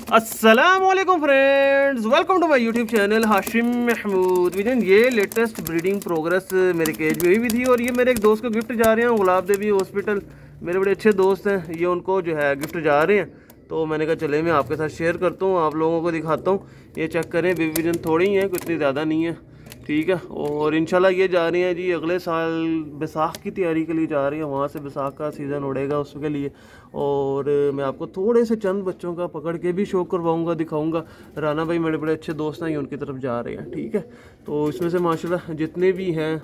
अस्सलामुअलैकुम friends, welcome to my YouTube channel Hashim Mahmood vision. ये latest breeding progress मेरे cage में हुई भी थी और ये मेरे एक दोस्त को गिफ्ट जा रहे हैं गुलाब देवी हॉस्पिटल। मेरे बड़े अच्छे दोस्त हैं, ये उनको जो है गिफ्ट जा रहे हैं। तो मैंने कहा चले मैं आपके साथ शेयर करता हूँ, आप लोगों को दिखाता हूँ। ये चेक करें, बेबी विजन थोड़ी ही है, कुछ इतनी ज़्यादा नहीं है, ठीक है। और इंशाल्लाह ये जा रही हैं जी अगले साल बैसाख की तैयारी के लिए जा रही है, वहाँ से बैसाख का सीज़न उड़ेगा उसके लिए। और मैं आपको थोड़े से चंद बच्चों का पकड़ के भी शो करवाऊंगा, दिखाऊंगा। राना भाई मेरे बड़े अच्छे दोस्त हैं, ये उनकी तरफ जा रहे हैं, ठीक है। तो इसमें से माशाल्लाह जितने भी हैं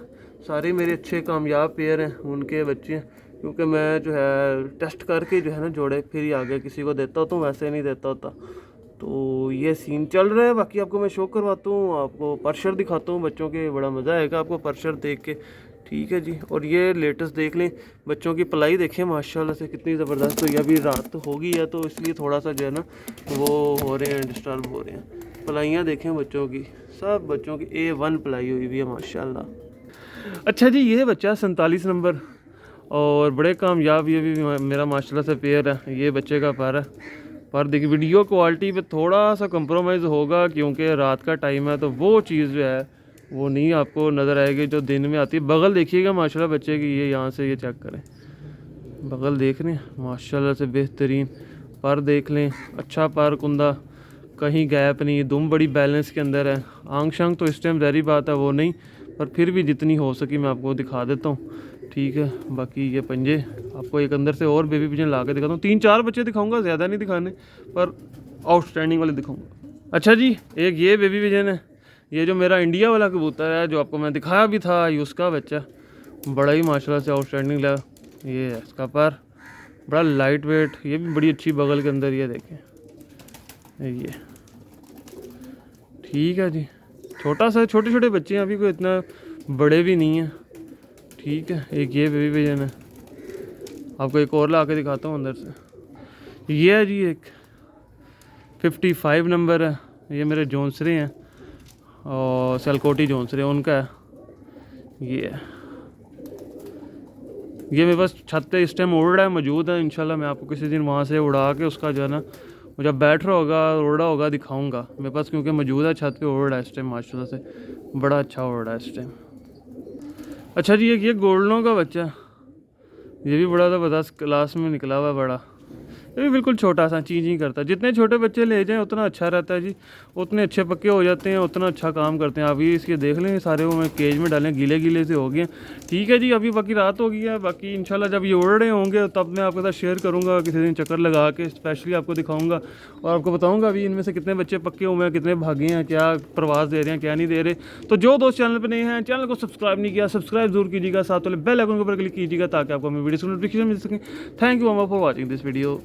सारे मेरे अच्छे कामयाब पेयर हैं, उनके बच्चे हैं। क्योंकि मैं जो है टेस्ट करके जो है ना जोड़े फिर ही आगे किसी को देता होता हूँ, वैसे नहीं देता होता। तो ये सीन चल रहा है। बाकी आपको मैं शो करवाता हूँ, आपको परशर दिखाता हूँ बच्चों के, बड़ा मज़ा आएगा आपको परशर देख के, ठीक है जी। और ये लेटेस्ट देख लें, बच्चों की पलाई देखें माशाल्लाह से कितनी ज़बरदस्त। तो ये अभी रात होगी है तो इसलिए थोड़ा सा जो है ना वो हो रहे हैं, डिस्टर्ब हो रहे हैं। पलाइयाँ देखें बच्चों की, सब बच्चों की A1 पलाई हुई हुई है माशाल्लाह। अच्छा जी, ये बच्चा 47 नंबर और बड़े कामयाब, ये भी मेरा माशाल्लाह से पेयर है। ये बच्चे का पर है, पर देखिए वीडियो क्वालिटी पे थोड़ा सा कंप्रोमाइज़ होगा क्योंकि रात का टाइम है, तो वो चीज़ जो है वो नहीं आपको नज़र आएगी जो दिन में आती है। बगल देखिएगा माशाल्लाह बच्चे की, ये यहाँ से ये चेक करें, बगल देख रहे हैं माशाल्लाह से बेहतरीन। पर देख लें, अच्छा पर कुंदा, कहीं गैप नहीं, दुम बड़ी बैलेंस के अंदर है। आंग शांग तो इस टाइम ज़ाहिर बात है वो नहीं, पर फिर भी जितनी हो सकी मैं आपको दिखा देता हूँ, ठीक है। बाकी ये पंजे आपको एक अंदर से और बेबी पिजन ला के दिखाता हूँ, 3-4 बच्चे दिखाऊंगा, ज़्यादा नहीं दिखाने, पर आउटस्टैंडिंग वाले दिखाऊंगा। अच्छा जी, एक ये बेबी पिजन है, ये जो मेरा इंडिया वाला कबूतर है जो आपको मैं दिखाया भी था, ये उसका बच्चा बड़ा ही माशाल्लाह से आउटस्टैंडिंग लगा। ये है इसका पर, बड़ा लाइट वेट, ये भी बड़ी अच्छी बगल के अंदर, ये देखें ये, ठीक है जी। छोटा सा, छोटे छोटे बच्चे हैं अभी, कोई इतना बड़े भी नहीं हैं, ठीक है। एक ये बेबी पिजन है, आपको एक और ला के दिखाता हूँ अंदर से। ये है जी एक 55 नंबर है, ये मेरे जोनसरे हैं और सलकोटी जोनसरे उनका है। ये है, ये मेरे पास छत पे इस टाइम उड़ रहा है, मौजूद है। इंशाल्लाह मैं आपको किसी दिन वहाँ से उड़ा के उसका जो है ना, वो जब बैठ रहा होगा उड़ रहा होगा दिखाऊंगा। मेरे पास क्योंकि मौजूद है, छत पे उड़ रहा है इस टाइम माशाल्लाह से, बड़ा अच्छा उड़ रहा है इस टाइम। अच्छा जी, एक ये गोल्डनों का बच्चा, ये भी बड़ा ज़बरदस्त क्लास में निकला हुआ है, बड़ा, ये भी बिल्कुल छोटा सा चीज़ करता है। जितने छोटे बच्चे ले जाएं उतना अच्छा रहता है जी, उतने अच्छे पक्के हो जाते हैं, उतना अच्छा काम करते हैं। अभी इसके देख लें सारे वो मैं केज में डालें, गीले गीले से हो गए, ठीक है जी। अभी बाकी रात हो गई है, बाकी इंशाल्लाह जब ये उड़ रहे होंगे तब मैं आपके साथ शेयर करूँगा, किसी दिन चक्कर लगा के स्पेशली आपको दिखाऊँगा और आपको बताऊँगा अभी इनमें से कितने बच्चे पक्के हुए हैं, कितने भागे हैं, क्या प्रवास दे रहे हैं, क्या नहीं दे रहे। तो जो दोस्त चैनल पर नए हैं, चैनल को सब्सक्राइब नहीं किया, सब्सक्राइब जरूर कीजिएगा, साथ वाले बेल आइकन के ऊपर क्लिक कीजिएगा ताकि आपको हमें वीडियो की नोटिफिकेशन मिल सके। Thank you for watching this video.